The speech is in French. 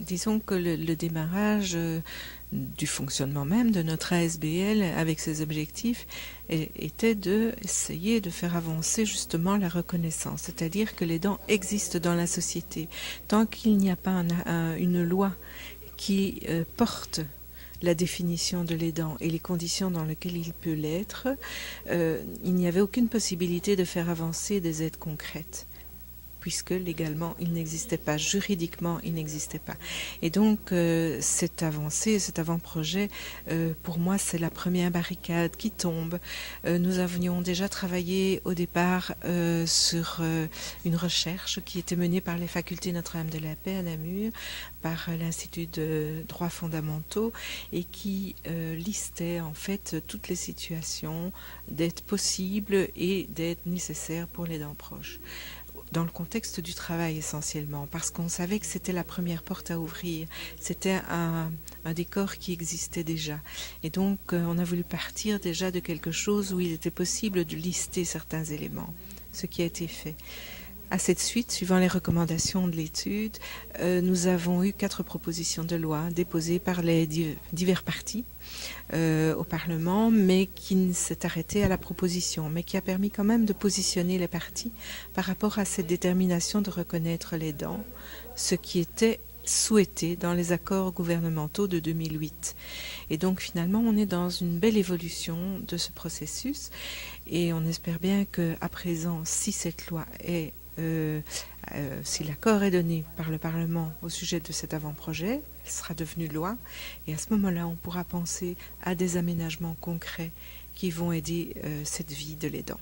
Disons que le démarrage du fonctionnement même de notre ASBL avec ses objectifs était d'essayer de faire avancer justement la reconnaissance, c'est-à-dire que l'aidant existe dans la société. Tant qu'il n'y a pas une loi qui porte la définition de l'aidant et les conditions dans lesquelles il peut l'être, il n'y avait aucune possibilité de faire avancer des aides concrètes, puisque légalement il n'existait pas, juridiquement il n'existait pas. Et donc cette avancée, cet avant-projet, pour moi c'est la première barricade qui tombe. Nous avions déjà travaillé au départ sur une recherche qui était menée par les facultés Notre-Dame de la Paix à Namur, par l'Institut de droits fondamentaux, et qui listait en fait toutes les situations d'aide possible et d'aide nécessaire pour l'aidant proche, dans le contexte du travail essentiellement, parce qu'on savait que c'était la première porte à ouvrir, c'était un décor qui existait déjà. Et donc on a voulu partir déjà de quelque chose où il était possible de lister certains éléments, ce qui a été fait. À cette suite, suivant les recommandations de l'étude, nous avons eu 4 propositions de loi déposées par les divers partis au Parlement, mais qui s'est arrêté à la proposition, mais qui a permis quand même de positionner les partis par rapport à cette détermination de reconnaître l'aidant, ce qui était souhaité dans les accords gouvernementaux de 2008. Et donc finalement on est dans une belle évolution de ce processus, et on espère bien qu'à présent, si cette loi est si l'accord est donné par le Parlement au sujet de cet avant-projet, elle sera devenue loi, et à ce moment-là on pourra penser à des aménagements concrets qui vont aider cette vie de l'aidant.